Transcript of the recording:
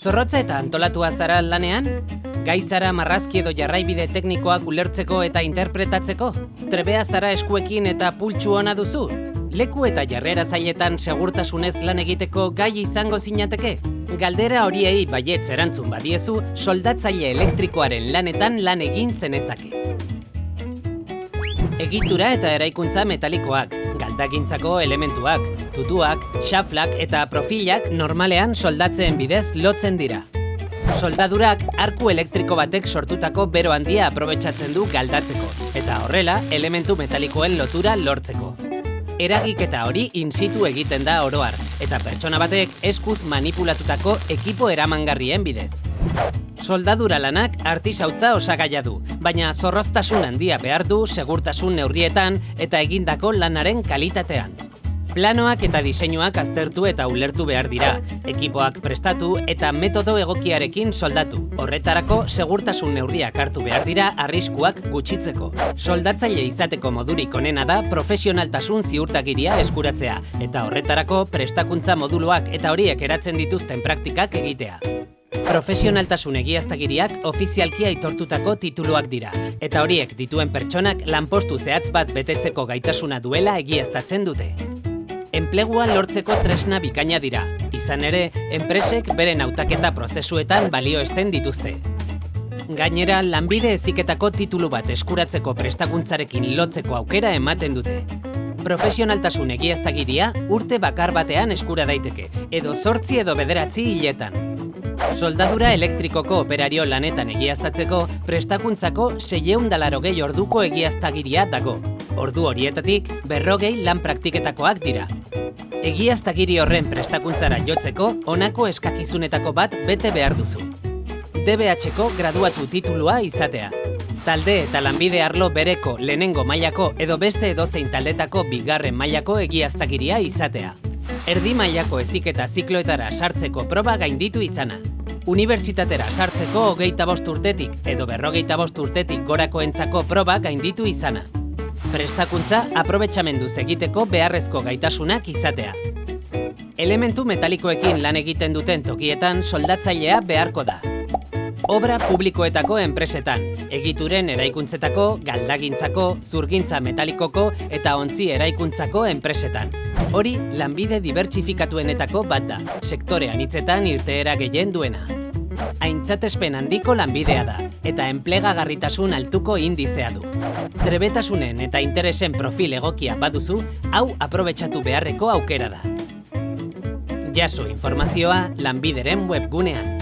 Zorrotza eta antolatua zara lanean? Gai zara marrazki edo jarraibide teknikoak ulertzeko eta interpretatzeko? Trebea zara eskuekin eta pultsu ona duzu? Leku eta jarrera zailetan segurtasunez lan egiteko gai izango zinateke? Galdera horiei baietz erantzun badiezu, soldatzaile elektrikoaren lanetan lan egin zenezake. Egitura eta eraikuntza metalikoak, galdagintzako elementuak, tutuak, xaflak eta profilak normalean soldatzeen bidez lotzen dira. Soldadurak arku elektriko batek sortutako bero handia aprobetxatzen du galdatzeko, eta horrela elementu metalikoen lotura lortzeko. Eragiketa hori in situ egiten da oro har, eta pertsona batek eskuz manipulatutako ekipo eramangarrien bidez. Soldadura lanak artisautza osagaia du, baina zorroztasun handia behar du segurtasun neurrietan eta egindako lanaren kalitatean. Planoak eta diseinuak aztertu eta ulertu behar dira, ekipoak prestatu eta metodo egokiarekin soldatu. Horretarako segurtasun neurriak hartu behar dira arriskuak gutxitzeko. Soldatzaile izateko modurik onena da profesionaltasun ziurtagiria eskuratzea, eta horretarako prestakuntza moduluak eta horiek eratzen dituzten praktikak egitea. Profesionaltasun egiaztagiriak ofizialki aitortutako tituluak dira, eta horiek dituen pertsonak lanpostu zehatz bat betetzeko gaitasuna duela egiaztatzen dute. Enplegua lortzeko tresna bikaina dira, izan ere, enpresek beren hautaketa prozesuetan balioesten dituzte. Gainera, lanbide heziketako titulu bat eskuratzeko prestakuntzarekin lotzeko aukera ematen dute. Profesionaltasun egiaztagiria urte bakar batean eskura daiteke, edo 8 edo 9 hiletan. Soldadura elektrikoko operario lanetan egiaztatzeko prestakuntzako 680 orduko egiaztagiria dago. Ordu horietatik 40 lan praktiketakoak dira. Egiaztagiri horren prestakuntzara jotzeko honako eskakizunetako bat bete behar duzu. DBH-ko graduatu titulua izatea. Talde eta lanbide arlo bereko lehenengo mailako edo beste edozein taldetako bigarren mailako egiaztagiria izatea. Erdi mailako heziketa zikloetara sartzeko proba gainditu izana. Unibertsitatera sartzeko 25 urtetik edo 45 urtetik gorakoentzako proba gainditu izana. Prestakuntza aprobetxamenduz egiteko beharrezko gaitasunak izatea. Elementu metalikoekin lan egiten duten tokietan soldatzailea beharko da. Obra publikoetako enpresetan, egituren eraikuntzetako, galdagintzako, zurgintza metalikoko eta ontzi eraikuntzako enpresetan. Hori lanbide dibertsifikatuenetako bat da, sektore anitzetan irteera gehien duena. Aintzatespen handiko lanbidea da, eta enplegagarritasun altuko indizea du. Trebetasunen eta interesen profil egokia baduzu, hau aprobetxatu beharreko aukera da. Jaso informazioa Lanbideren webgunean.